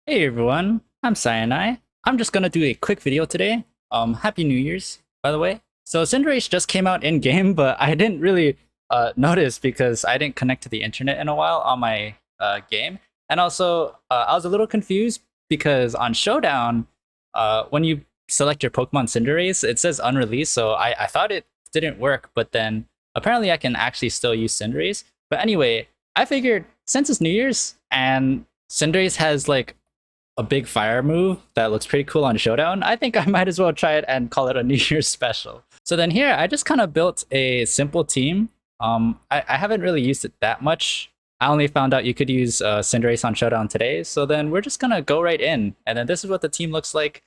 Hey everyone, I'm Cyanide. I'm just gonna do a quick video today. Happy New Year's, by the way. So Cinderace just came out in game, but I didn't really notice because I didn't connect to the internet in a while on my game. And also, I was a little confused because on Showdown, when you select your Pokemon Cinderace, it says unreleased, so I thought it didn't work, but then apparently I can actually still use Cinderace. But anyway, I figured since it's New Year's and Cinderace has like a big fire move that looks pretty cool on Showdown, I think I might as well try it and call it a New Year's special. So then here, I just kind of built a simple team. I haven't really used it that much. I only found out you could use Cinderace on Showdown today. So then we're just gonna go right in. And then this is what the team looks like.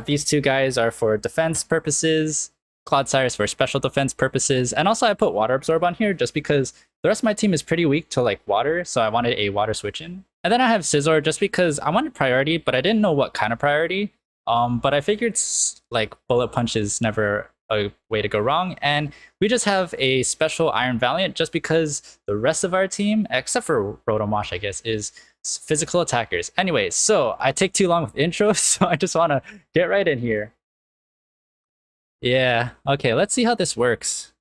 These two guys are for defense purposes. Clodsire is for special defense purposes. And also I put Water Absorb on here just because the rest of my team is pretty weak to like water. So I wanted a water switch in. And then I have Scizor just because I wanted priority, but I didn't know what kind of priority. But I figured like Bullet Punch is never a way to go wrong. And we just have a special Iron Valiant just because the rest of our team, except for Rotom I guess, is physical attackers. Anyway, so I take too long with intros, so I just want to get right in here. Yeah, okay, let's see how this works.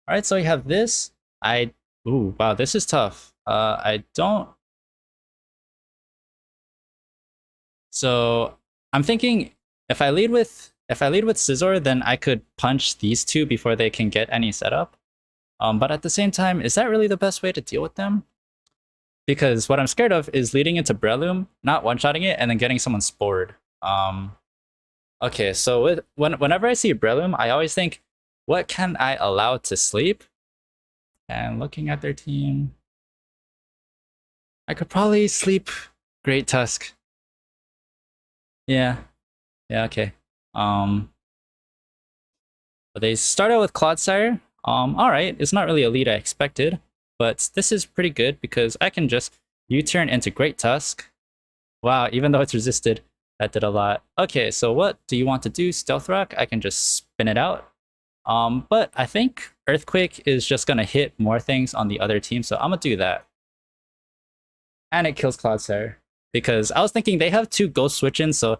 All right, so we have this. Ooh, wow, this is tough. I don't. So I'm thinking if I lead with Scizor, then I could punch these two before they can get any setup. But at the same time, is that really the best way to deal with them? Because what I'm scared of is leading into Breloom, not one-shotting it, and then getting someone spored. Okay, so whenever I see Breloom, I always think, what can I allow to sleep? And looking at their team, I could probably sleep Great Tusk. Yeah, yeah, okay. But they start out with Clodsire. All right, it's not really a lead I expected, but this is pretty good because I can just U-turn into Great Tusk. Wow, even though it's resisted, that did a lot. Okay, so what do you want to do? Stealth Rock? I can just spin it out. But I think Earthquake is just gonna hit more things on the other team, so I'm gonna do that. And it kills Clodsire. Because I was thinking they have two Ghost Switch-ins, so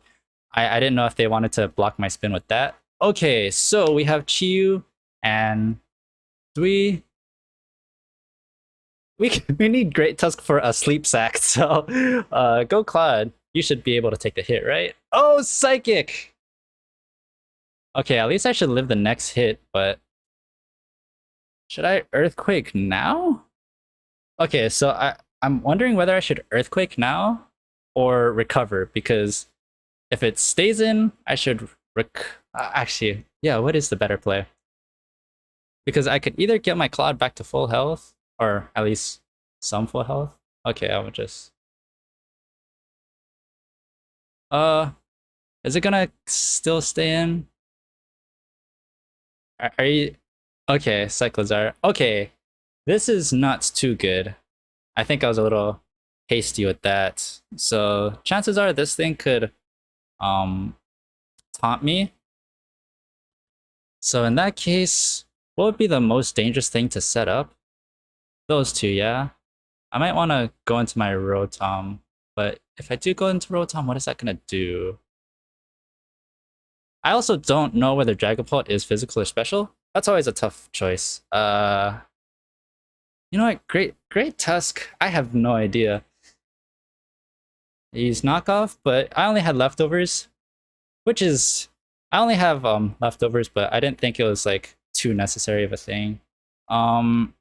I didn't know if they wanted to block my spin with that. Okay, so we have Chiyu and we we need Great Tusk for a sleep sack. So go Claude. You should be able to take the hit, right? Oh, Psychic! Okay, at least I should live the next hit, but should I Earthquake now? Okay, so I'm wondering whether I should Earthquake now or recover, because if it stays in, I should actually, yeah, what is the better play? Because I could either get my Claude back to full health, or at least some full health. Okay, I would just. Uh, is it gonna still stay in? Are you okay? Cyclizar. Okay, this is not too good. I think I was a little hasty with that. So chances are this thing could um taunt me. So in that case, what would be the most dangerous thing to set up? Those two, yeah. I might want to go into my Rotom, but if I do go into Rotom, what is that gonna do? I also don't know whether Dragapult is physical or special. That's always a tough choice. You know what? Great Tusk. I have no idea. He's knockoff, but I only had leftovers, which is I only have leftovers, but I didn't think it was like too necessary of a thing. Um,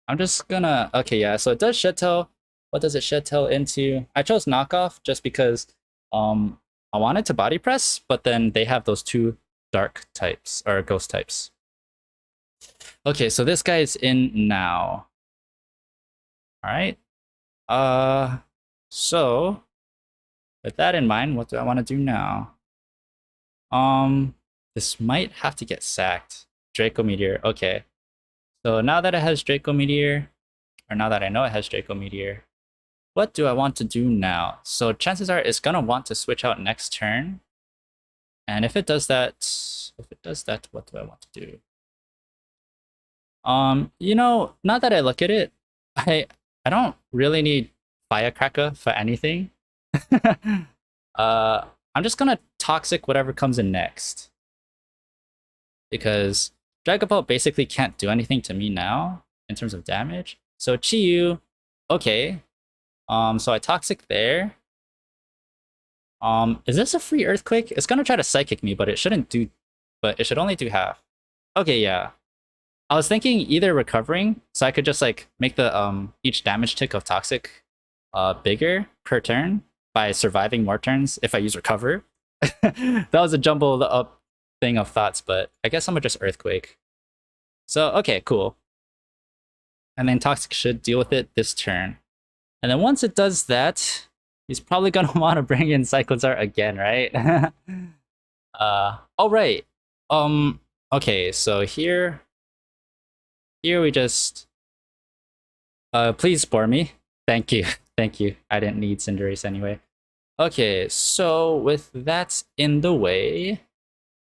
I'm just gonna okay, yeah. So it does Shed Tail. What does it Shed Tail into? I chose knockoff just because I wanted to body press, but then they have those two dark types or ghost types. Okay, so this guy is in now. All right. So with that in mind, what do I want to do now? This might have to get sacked. Draco Meteor. Okay. So now that it has Draco Meteor, or now that I know it has Draco Meteor, what do I want to do now? So chances are it's gonna want to switch out next turn. And if it does that, what do I want to do? You know, now that I look at it, I don't really need firecracker for anything. I'm just gonna toxic whatever comes in next because Dragapult basically can't do anything to me now in terms of damage. So Chiyu, okay. So I toxic there. Is this a free earthquake? It's gonna try to psychic me, but it shouldn't do. But it should only do half. Okay, yeah. I was thinking either recovering, so I could just like make the each damage tick of toxic bigger per turn by surviving more turns if I use recover. That was a jumbled up thing of thoughts, but I guess I'm gonna just earthquake. So okay, cool. And then toxic should deal with it this turn. And then once it does that, he's probably gonna want to bring in Cyclizar again, right? All right. Okay, so here we just please spore me. Thank you. Thank you. I didn't need Cinderace anyway. Okay, so with that in the way,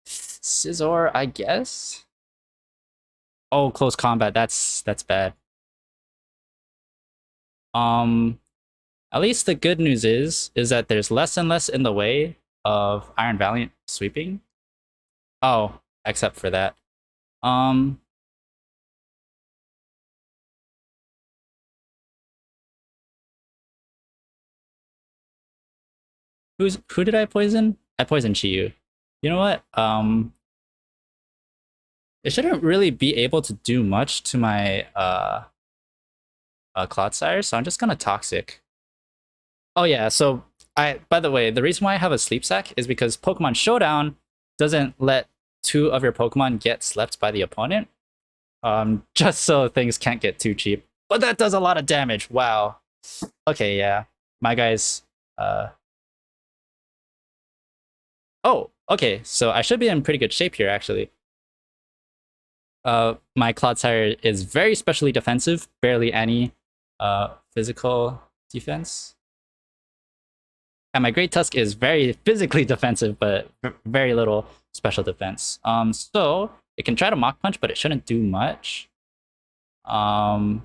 Scizor, I guess. Oh, close combat. That's bad. At least the good news is that there's less and less in the way of Iron Valiant sweeping. Oh, except for that. Who did I poison? I poisoned Chiyu. You know what? It shouldn't really be able to do much to my Clodsire, so I'm just gonna toxic. Oh yeah, so by the way, the reason why I have a sleep sack is because Pokemon Showdown doesn't let two of your Pokemon get slept by the opponent. Just so things can't get too cheap. But that does a lot of damage. Wow. Okay, yeah. My guy's oh, okay. So I should be in pretty good shape here actually. My Clodsire is very specially defensive, barely any physical defense. And my Great Tusk is very physically defensive, but very little special defense. So it can try to Mach Punch, but it shouldn't do much. I'm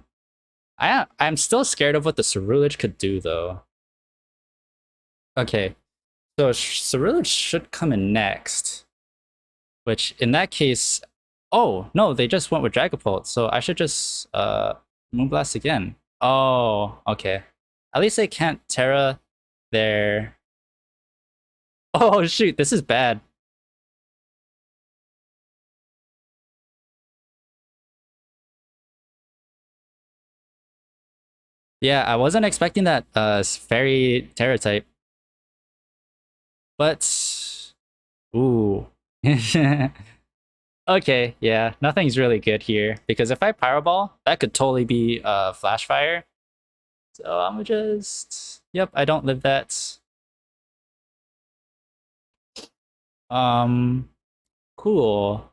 still scared of what the Ceruledge could do, though. Okay, so Ceruledge should come in next. Which, in that case... Oh, no, they just went with Dragapult, so I should just Moonblast again. Oh, okay. At least they can't Terra their... Oh, shoot, this is bad. Yeah, I wasn't expecting that fairy Terra type. But... Ooh. Okay, yeah, nothing's really good here. Because if I Pyro Ball, that could totally be Flash Fire. So I'm just... Yep, I don't live that. Cool.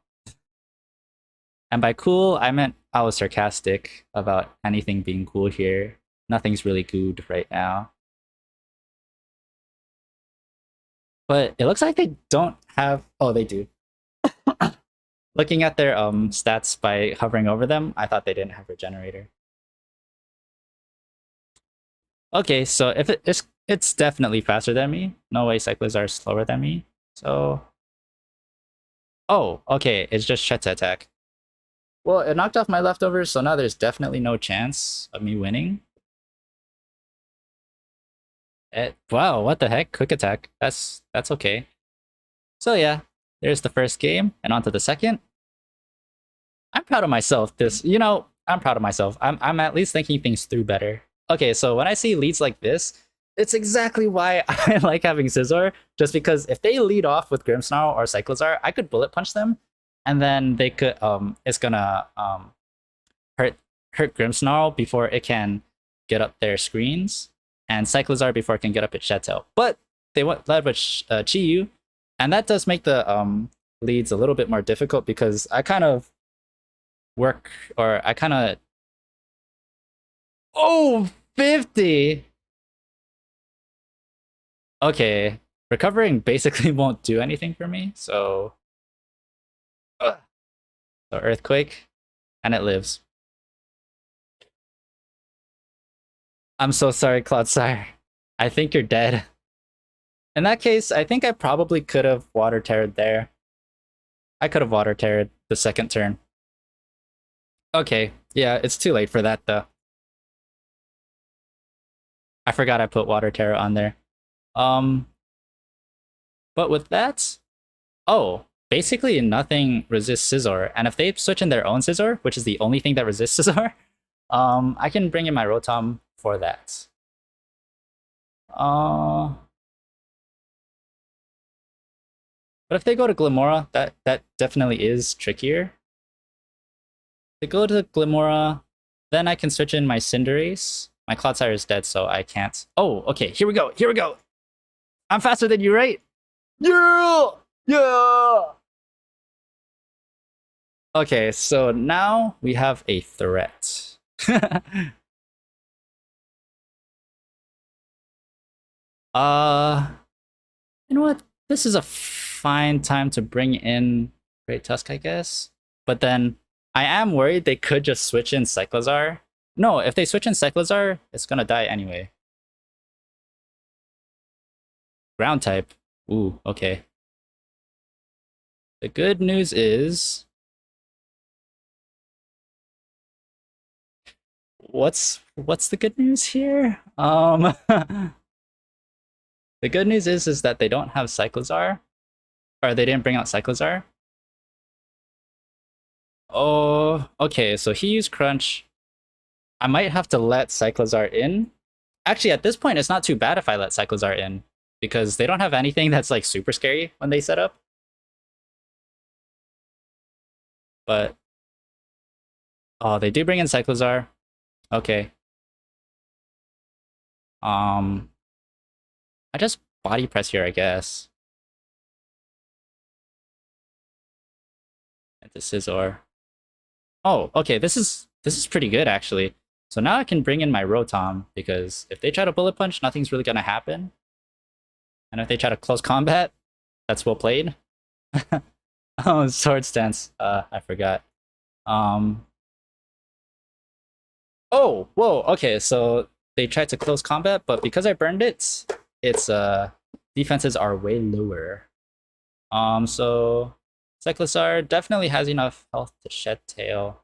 And by cool, I meant I was sarcastic about anything being cool here. Nothing's really good right now. But it looks like they don't have... Oh, they do. Looking at their stats by hovering over them, I thought they didn't have Regenerator. Okay, so if it's definitely faster than me. No way Cyclizar are slower than me. So... Oh, okay, it's just Shet's attack. Well, it knocked off my leftovers, so now there's definitely no chance of me winning. Wow, what the heck? Quick attack. That's okay. So yeah, there's the first game, and on to the second. I'm proud of myself. I'm proud of myself. I'm at least thinking things through better. Okay, so when I see leads like this, it's exactly why I like having Scizor. Just because if they lead off with Grimmsnarl or Cyclizar, I could Bullet Punch them, and then they could it's gonna hurt Grimmsnarl before it can get up their screens, and Cyclizar before it can get up its Shadow. But they led with Chiyu, and that does make the leads a little bit more difficult because I kind of Oh, 50! Okay, recovering basically won't do anything for me, so... Ugh. So Earthquake, and it lives. I'm so sorry, Cloudsire. I think you're dead. In that case, I think I probably could have Water Terrored there. I could have Water Terrored the second turn. Okay, yeah, it's too late for that though. I forgot I put Water Terror on there. Um, but with that, oh, basically nothing resists Scizor, and if they switch in their own Scizor, which is the only thing that resists Scizor, I can bring in my Rotom for that. But if they go to Glimmora, that definitely is trickier. If they go to Glimmora, then I can switch in my Cinderace. My Cloudsire is dead, so I can't. Oh, okay, here we go, here we go! I'm faster than you, right? Yeah! Yeah! Okay, so now we have a threat. You know what? This is a fine time to bring in Great Tusk, I guess. But then I am worried they could just switch in Cyclizar. No, if they switch in Cyclizar, it's gonna die anyway. Ground type. Ooh, okay. The good news is... What's the good news here? The good news is that they don't have Cyclizar. Or they didn't bring out Cyclizar. Oh, okay, so he used Crunch. I might have to let Cyclizar in. Actually, at this point, it's not too bad if I let Cyclizar in, because they don't have anything that's like super scary when they set up. But oh, they do bring in Cyclizar. Okay. I just body press here, I guess. At the Scizor. Oh, okay, this is pretty good actually. So now I can bring in my Rotom, because if they try to Bullet Punch, nothing's really gonna happen. And if they try to close combat, that's well played. Oh, Sword Stance. I forgot. Oh, whoa, okay, so they tried to close combat, but because I burned it, its defenses are way lower. So Cyclizar definitely has enough health to Shed Tail.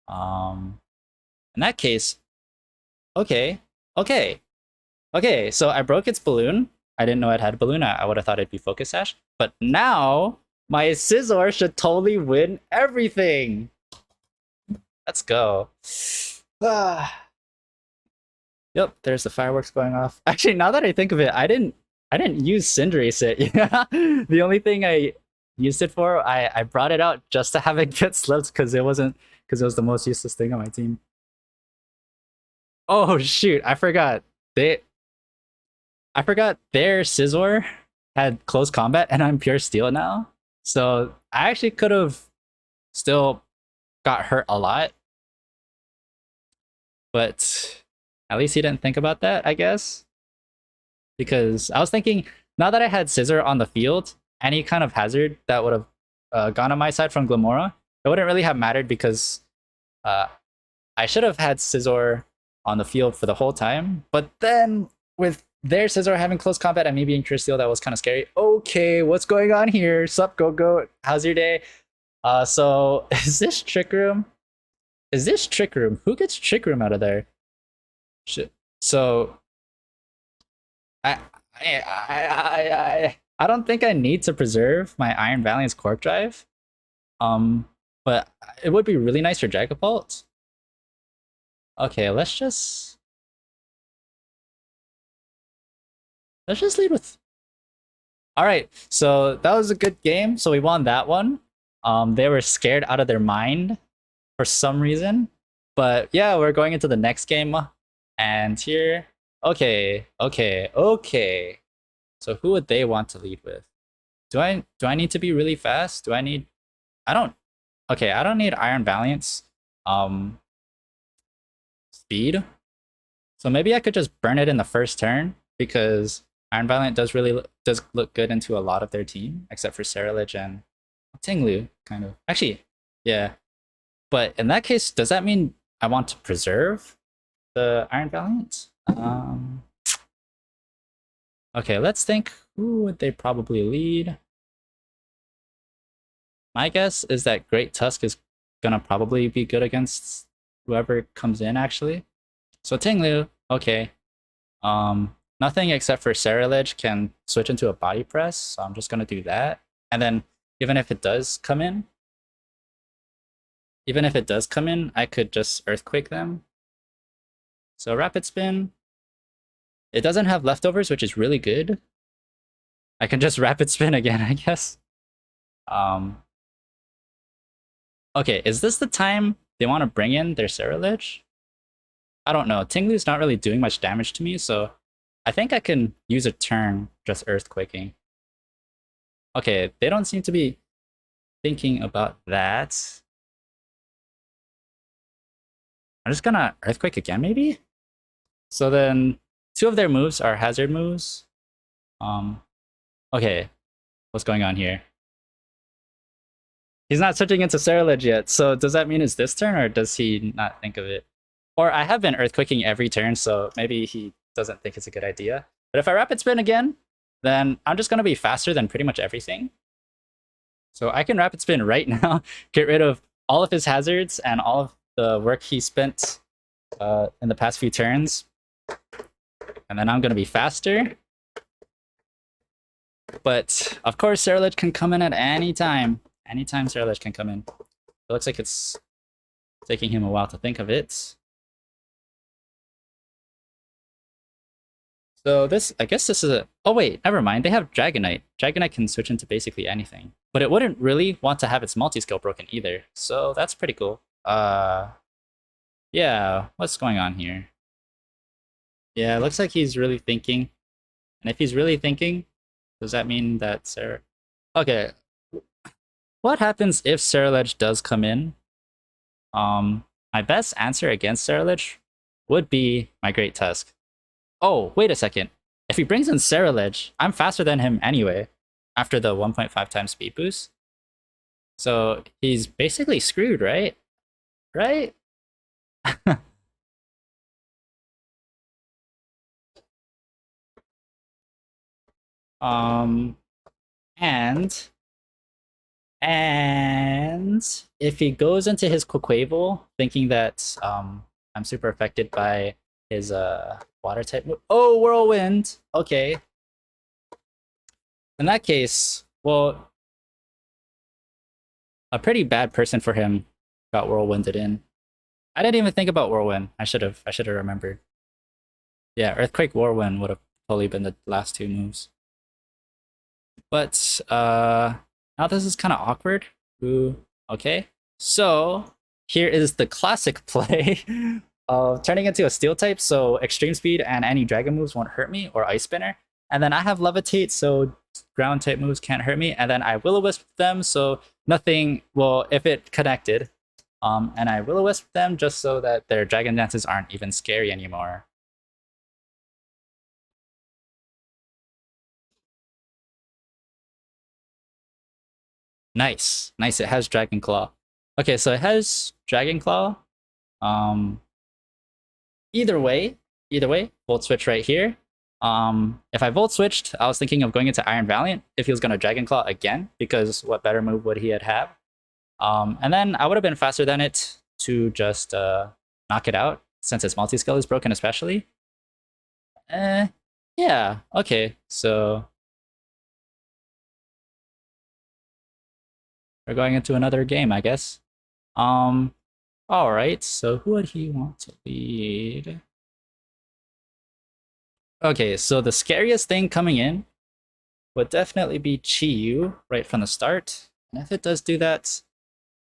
In that case, okay, so I broke its balloon. I didn't know it had a balloon. I would have thought it'd be Focus Sash. But now my Scizor should totally win everything. Let's go. Yep, there's the fireworks going off. Actually, now that I think of it, I didn't use Cinderace it. Yeah, the only thing I used it for, I brought it out just to have it get slipped because it was the most useless thing on my team. Oh shoot, I forgot. I forgot their Scizor had close combat and I'm pure steel now. So I actually could have still got hurt a lot. But at least he didn't think about that, I guess. Because I was thinking, now that I had Scizor on the field, any kind of hazard that would have gone on my side from Glimmora, it wouldn't really have mattered because I should have had Scizor on the field for the whole time. But then with their Scizor having close combat and me being pure steel, that was kind of scary. Okay, what's going on here? Sup, Go-Go? How's your day? So is this Trick Room? Is this Trick Room? Who gets Trick Room out of there? So I don't think I need to preserve my Iron Valiant's Quark Drive. But it would be really nice for Dragapult. Okay, let's just lead with... Alright, so that was a good game. So we won that one. They were scared out of their mind for some reason. But yeah, we're going into the next game. And here... Okay. So who would they want to lead with? Do I need to be really fast? I don't need Iron Valiant's speed. So maybe I could just burn it in the first turn, because Iron Valiant does look good into a lot of their team, except for Ceruledge and Tinglu, kind of. Actually, yeah. But in that case, does that mean I want to preserve the Iron Valiant? Um, okay, let's think. Who would they probably lead? My guess is that Great Tusk is gonna probably be good against whoever comes in, actually. So Tinglu, okay. Nothing except for Ceruledge can switch into a body press, so I'm just gonna do that. And then even if it does come in, I could just Earthquake them. So Rapid Spin. It doesn't have leftovers, which is really good. I can just Rapid Spin again, I guess. Um, okay, is this the time they want to bring in their Ceruledge? I don't know. Tinglu's not really doing much damage to me, so I think I can use a turn just Earthquaking. Okay, they don't seem to be thinking about that. I'm just gonna Earthquake again, maybe? So then, two of their moves are hazard moves. Okay, what's going on here? He's not switching into Ceruledge yet, so does that mean it's this turn, or does he not think of it? Or I have been Earthquaking every turn, so maybe he doesn't think it's a good idea. But if I Rapid Spin again, then I'm just gonna be faster than pretty much everything. So I can Rapid Spin right now, get rid of all of his hazards and all of the work he spent in the past few turns. And then I'm gonna be faster. But of course, Ceruledge can come in at any time. Anytime Ceruledge can come in. It looks like it's taking him a while to think of it. So this, I guess this is a... Oh wait, never mind. They have Dragonite. Dragonite can switch into basically anything. But it wouldn't really want to have its multi-skill broken either. So that's pretty cool. Yeah, what's going on here? Yeah, it looks like he's really thinking. And if he's really thinking, does that mean that Sarah... Okay. What happens if Ceruledge does come in? My best answer against Ceruledge would be my Great Tusk. Oh, wait a second. If he brings in Ceruledge, I'm faster than him anyway, after the 1.5 times speed boost. So he's basically screwed, right? Right? um, and if he goes into his Quaquaval thinking that I'm super affected by his water type move. Oh, Whirlwind. Okay. In that case, well, a pretty bad person for him got Whirlwinded in. I didn't even think about Whirlwind. I should have remembered. Yeah, Earthquake Whirlwind would have probably been the last two moves. But now this is kind of awkward. Ooh, okay. So here is the classic play of turning into a steel type, so extreme speed and any dragon moves won't hurt me, or ice spinner. And then I have levitate, so ground type moves can't hurt me. And then I will-o-wisp them, so nothing, well, if it connected. And I will-o-wisp them just so that their dragon dances aren't even scary anymore. Nice. Nice, it has Dragon Claw. Okay, so it has Dragon Claw. Um, either way, Volt Switch right here. If I Volt Switched, I was thinking of going into Iron Valiant if he was going to Dragon Claw again, because what better move would he have? And then I would have been faster than it to just knock it out, since its multi-skill is broken especially. Yeah, okay, so we're going into another game, I guess. Alright, so who would he want to lead? Okay, so the scariest thing coming in would definitely be Chi-Yu right from the start. And if it does do that,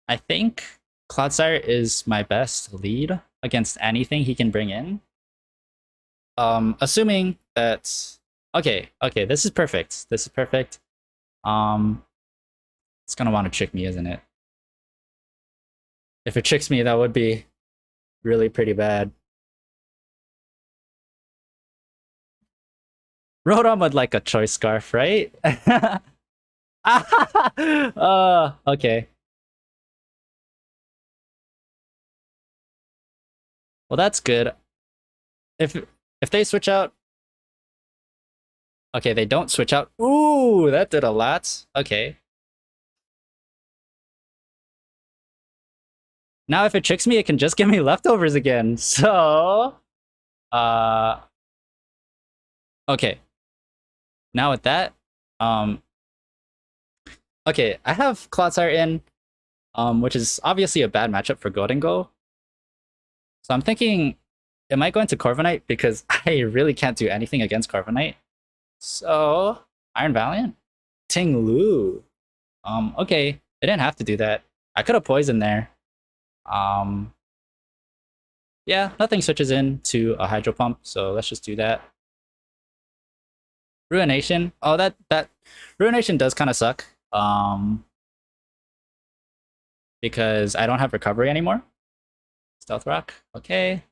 I think Cloudsire is my best lead against anything he can bring in. Assuming that... Okay, this is perfect. This is perfect. It's gonna want to trick me, isn't it? If it tricks me, that would be really pretty bad. Rotom would like a choice scarf, right? Okay. Well, that's good. If If they switch out... Okay, they don't switch out. Ooh, that did a lot. Okay. Now if it tricks me, it can just give me leftovers again. So... Okay. Now with that, okay, I have Clodsire in, which is obviously a bad matchup for Golden Go. So I'm thinking, am I going to Corviknight? Because I really can't do anything against Corviknight. So, Iron Valiant? Ting Lu. Okay, they didn't have to do that. I could have poisoned there. Yeah, nothing switches in to a Hydro Pump, so let's just do that. Ruination. Oh, that Ruination does kind of suck. Because I don't have recovery anymore. Stealth Rock, okay.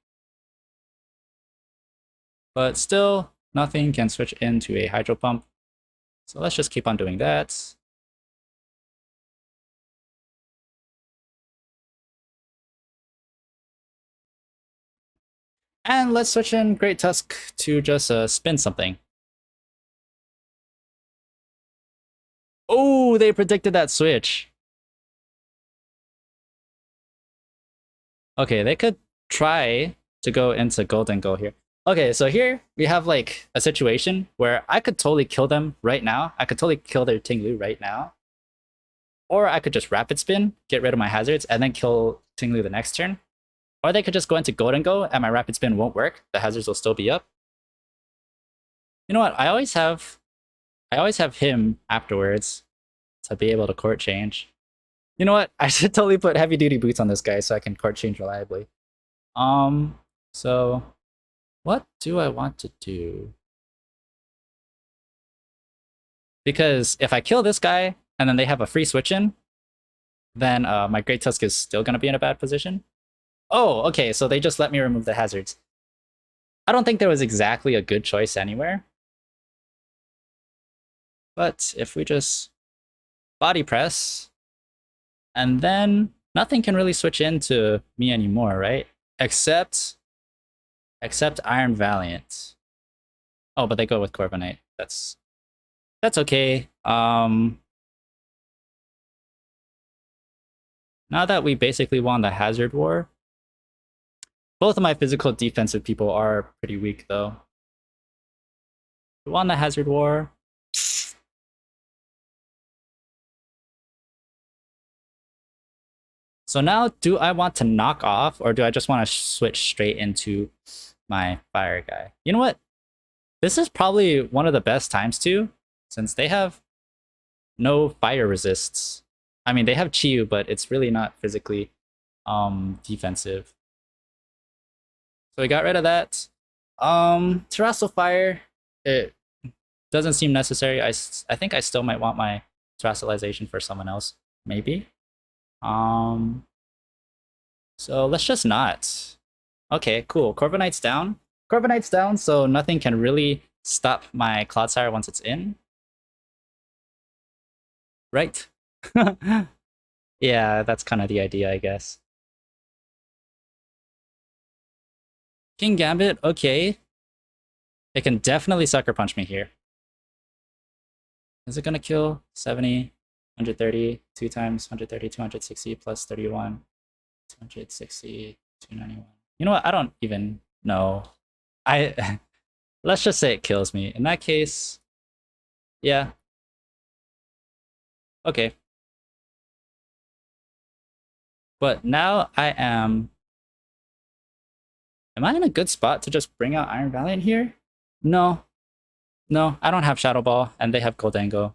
But still, nothing can switch into a Hydro Pump. So let's just keep on doing that. And let's switch in Great Tusk to just spin something. Oh, they predicted that switch. Okay, they could try to go into Golden Go here. Okay, so here we have like a situation where I could totally kill them right now. I could totally kill their Ting Lu right now. Or I could just Rapid Spin, get rid of my hazards, and then kill Ting Lu the next turn. Or they could just go into Golden Go and my Rapid Spin won't work. The hazards will still be up. You know what? I always have him afterwards to be able to court change. You know what? I should totally put heavy duty boots on this guy so I can court change reliably. So what do I want to do? Because if I kill this guy and then they have a free switch in, then my Great Tusk is still gonna be in a bad position. Oh, okay, so they just let me remove the hazards. I don't think there was exactly a good choice anywhere. But if we just body press, and then nothing can really switch into me anymore, right? Except Iron Valiant. Oh, but they go with Corviknight. That's okay. Now that we basically won the hazard war, both of my physical defensive people are pretty weak though. We won the hazard war. So now, do I want to knock off, or do I just want to switch straight into my fire guy? You know what? This is probably one of the best times to, since they have no fire resists. I mean, they have Chiyu, but it's really not physically defensive. So we got rid of that. Terrestrial Fire, it doesn't seem necessary. I think I still might want my Terrestrialization for someone else, maybe. So let's just not. Okay, cool. Corviknight's down. Corviknight's down, so nothing can really stop my Clodsire once it's in. Right? Yeah, that's kind of the idea, I guess. King Gambit, okay. It can definitely Sucker Punch me here. Is it gonna kill 70? 130, 2 times 130, 260 plus 31, 260, 291. You know what? I don't even know. Let's just say it kills me. In that case, yeah. Okay. But now I am... Am I in a good spot to just bring out Iron Valiant here? No. No, I don't have Shadow Ball, and they have Goldango.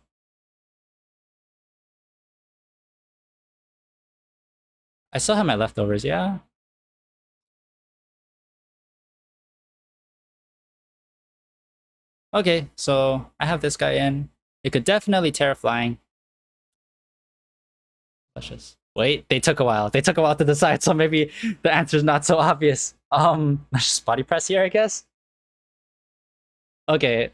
I still have my leftovers, yeah? Okay, so I have this guy in. It could definitely Terra Flying. Let's just... Wait, they took a while. They took a while to decide, so maybe the answer's not so obvious. Let's just body press here, I guess? Okay.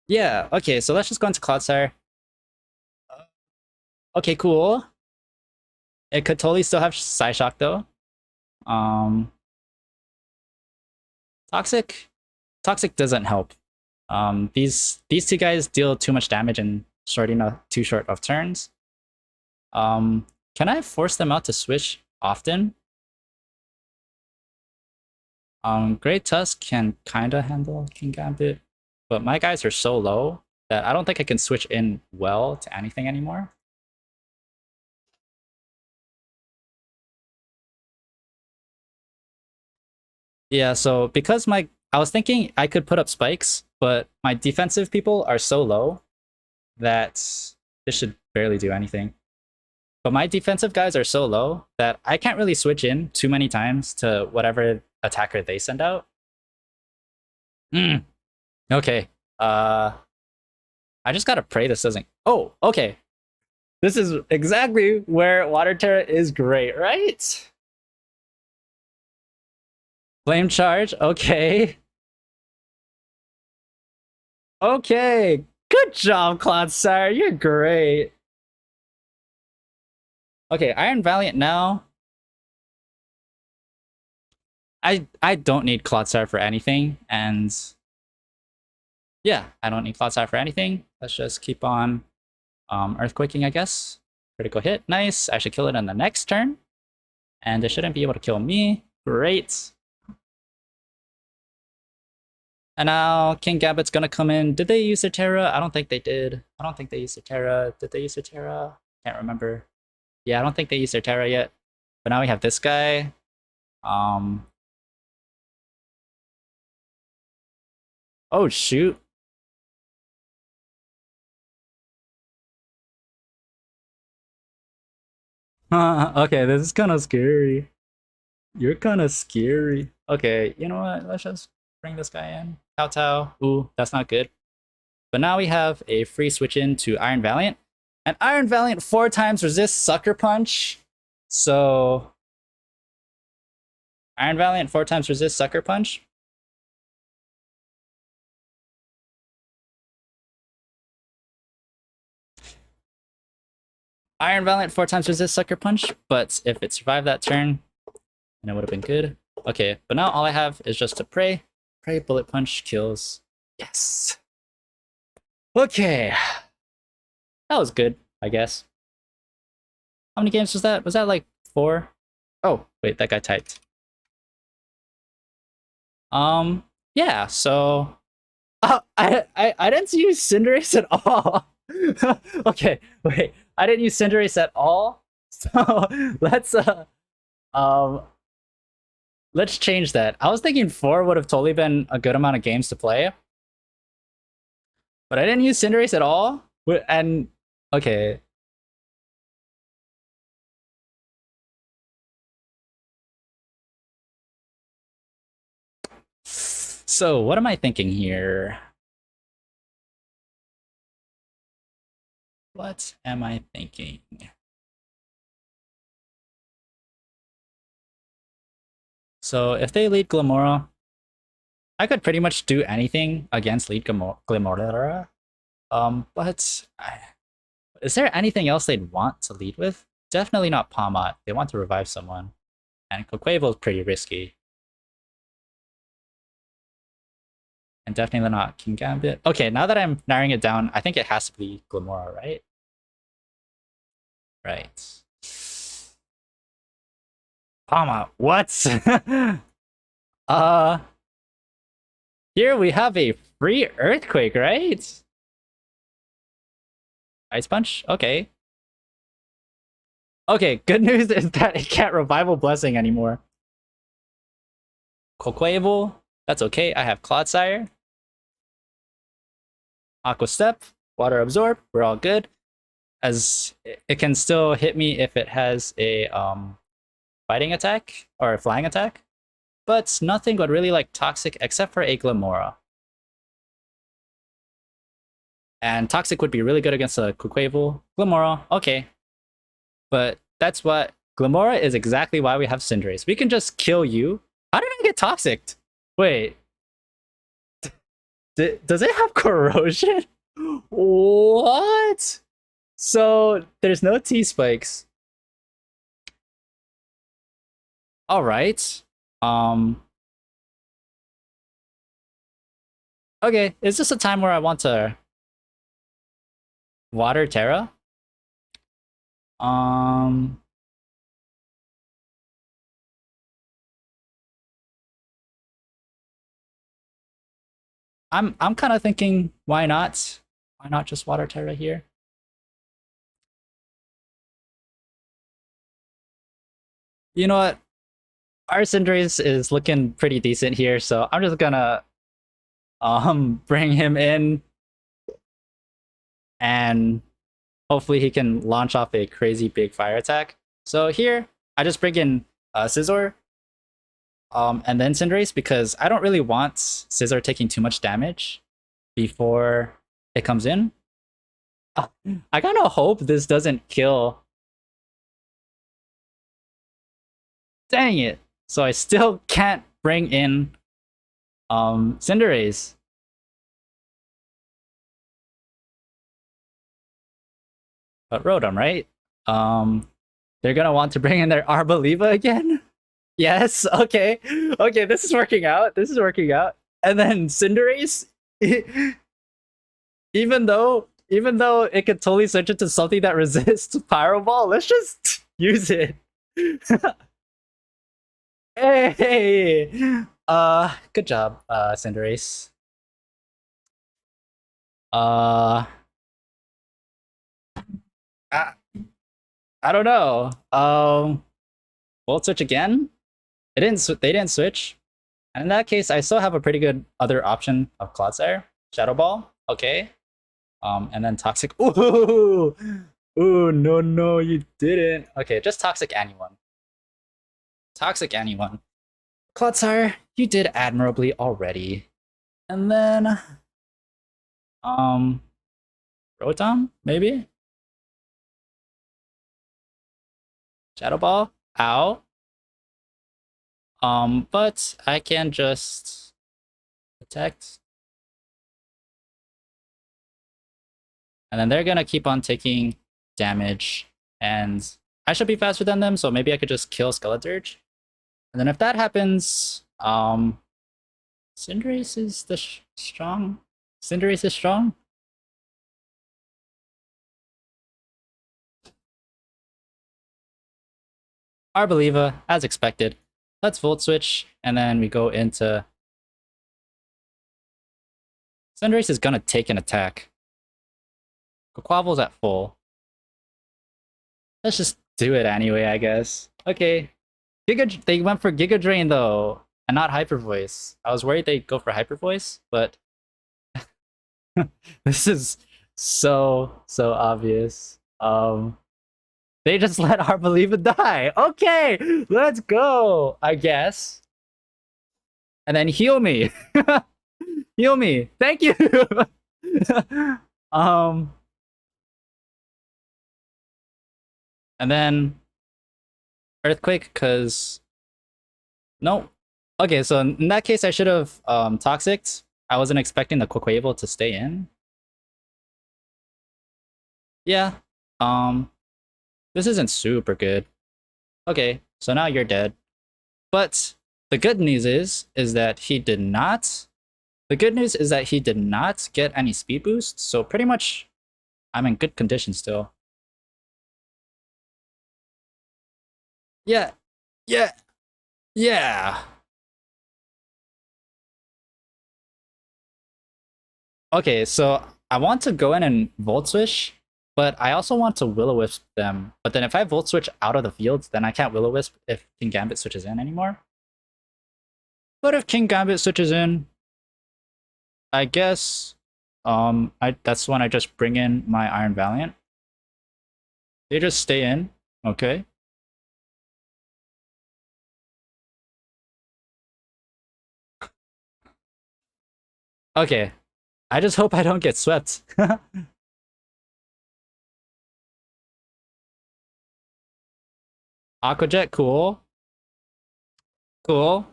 Yeah, okay, so let's just go into Clodsire. Okay, cool. It could totally still have Psyshock though. Um, Toxic. Toxic doesn't help. These two guys deal too much damage in too short of turns. Can I force them out to switch often? Great Tusk can kinda handle King Gambit, but my guys are so low that I don't think I can switch in well to anything anymore. Yeah, so because I was thinking I could put up spikes, but my defensive people are so low that this should barely do anything. But my defensive guys are so low that I can't really switch in too many times to whatever attacker they send out. Okay. I just gotta pray this doesn't. Oh, okay. This is exactly where Water Terra is great, right? Flame charge. Okay. Okay. Good job, Clodsire. You're great. Okay, Iron Valiant now. I don't need Clodsire for anything, and yeah, I don't need Clodsire for anything. Let's just keep on Earthquaking, I guess. Critical hit, nice. I should kill it on the next turn. And it shouldn't be able to kill me. Great. And now King Gambit's gonna come in. Did they use their Terra? I don't think they did. I don't think they used their Terra. Did they use their Terra? Can't remember. Yeah, I don't think they used their Terra yet. But now we have this guy. Oh shoot. Okay, this is kind of scary. You're kind of scary. Okay, you know what? Let's just bring this guy in. Tao. Ooh, that's not good. But now we have a free switch in to Iron Valiant. And Iron Valiant 4 times resists Sucker Punch. So Iron Valiant 4 times resists Sucker Punch. Iron Valiant 4 times resists Sucker Punch, but if it survived that turn, then it would have been good. Okay, but now all I have is just to pray. Pray Bullet Punch kills. Yes. Okay. That was good, I guess. How many games was that? Was that like 4? Oh, wait, that guy typed. Yeah, so I didn't use Cinderace at all. Okay, wait. I didn't use Cinderace at all. So um let's change that. I was thinking 4 would have totally been a good amount of games to play. But I didn't use Cinderace at all. And okay. So what am I thinking here? What am I thinking? So if they lead Glamora, I could pretty much do anything against lead Glamora. But is there anything else they'd want to lead with? Definitely not Palmot. They want to revive someone. And Coquavo is pretty risky. And definitely not King Gambit. Okay, now that I'm narrowing it down, I think it has to be Glamora, right? Right. Palmot, what? Here we have a free Earthquake, right? Ice Punch? Okay. Okay, good news is that it can't Revival Blessing anymore. Coquavo, that's okay. I have Clodsire. Aqua Step, Water Absorb, we're all good. As it can still hit me if it has a fighting attack or a flying attack. But nothing would really like Toxic except for a Glamora. And Toxic would be really good against a Coquavo. Glamora, okay. But that's what Glamora is exactly why we have Cinderace. We can just kill you. How did I get Toxic? Wait. Does it have Corrosion? What? So there's no T-Spikes. All right. Um. Okay. Is this a time where I want to water Terra? Um. I'm kind of thinking, why not? Why not just water Terra here? You know what? Our Cinderace is looking pretty decent here, so I'm just gonna bring him in and hopefully he can launch off a crazy big fire attack. So here, I just bring in Scizor, and then Cinderace because I don't really want Scizor taking too much damage before it comes in. I kind of hope this doesn't kill. Dang it! So I still can't bring in Cinderace. But Rotom, right? Um, they're gonna want to bring in their Arboliva again. Yes. Okay. Okay. This is working out. This is working out. And then Cinderace, even though it could totally switch into something that resists Pyro Ball, let's just use it. Hey. Good job, Cinderace. Uh, I, I don't know. Volt switch again. They didn't switch. And in that case, I still have a pretty good other option of Clodsire. Shadow Ball. Okay. And then Toxic. Ooh! Ooh, no, no, you didn't. Okay, just Toxic anyone. Toxic anyone. Clodsire, you did admirably already. And then... Um... Rotom, maybe? Shadow Ball? Ow. But I can just... Protect. And then they're gonna keep on taking damage. And I should be faster than them, so maybe I could just kill Skeleturge. And then if that happens, Cinderace is the strong. Cinderace is strong. Arboliva, as expected. Let's Volt Switch, and then we go into... Cinderace is gonna take an attack. Quavel's at full. Let's just do it anyway, I guess. Okay. They went for Giga Drain though, and not Hyper Voice. I was worried they'd go for Hyper Voice, but this is so obvious. They just let Arboliva die. Okay, let's go, I guess. And then heal me. Heal me. Thank you. um and then Earthquake, because no. Okay, so in that case I should have Toxic. I wasn't expecting the Quaquaval to stay in. Yeah. This isn't super good. Okay, so now you're dead. But the good news is that he did not. The good news is that he did not get any speed boost, so pretty much I'm in good condition still. Yeah, yeah, yeah. Okay, so I want to go in and Volt Switch, but I also want to Will-O-Wisp them. But then if I Volt Switch out of the field, then I can't Will-O-Wisp if King Gambit switches in anymore. But if King Gambit switches in, I guess that's when I just bring in my Iron Valiant. They just stay in, okay. Okay. I just hope I don't get swept. Aquajet, cool. Cool.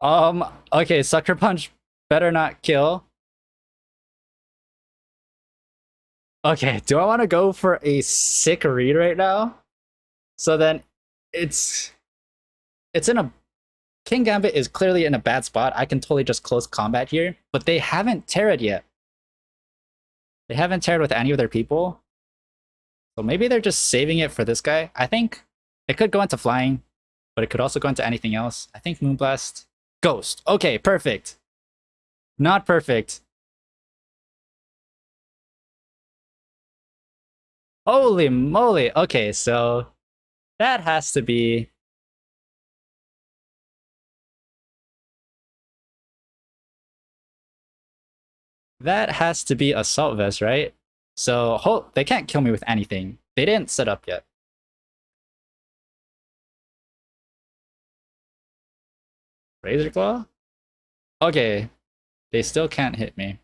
Okay, Sucker Punch better not kill. Okay, do I want to go for a sick read right now? So then it's it's in a King Gambit is clearly in a bad spot. I can totally just close combat here, but they haven't terraed yet. They haven't terraed with any of their people. So maybe they're just saving it for this guy. I think it could go into flying, but it could also go into anything else. I think Moonblast. Ghost. Okay, perfect. Not perfect. Holy moly. Okay, so that has to be... That has to be Assault Vest, right? So they can't kill me with anything. They didn't set up yet. Razor Claw? Okay. They still can't hit me.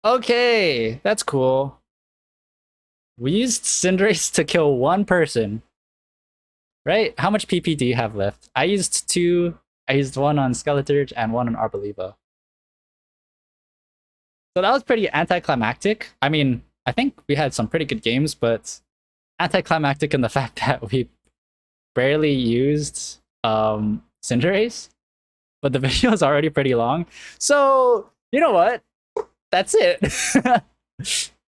Okay, that's cool. We used Cinderace to kill one person. Right? How much PP do you have left? I used two. I used one on Skeleturge and one on Arbolivo. So that was pretty anticlimactic. I mean, I think we had some pretty good games, but anticlimactic in the fact that we barely used Cinderace. But the video is already pretty long. So, you know what? That's it.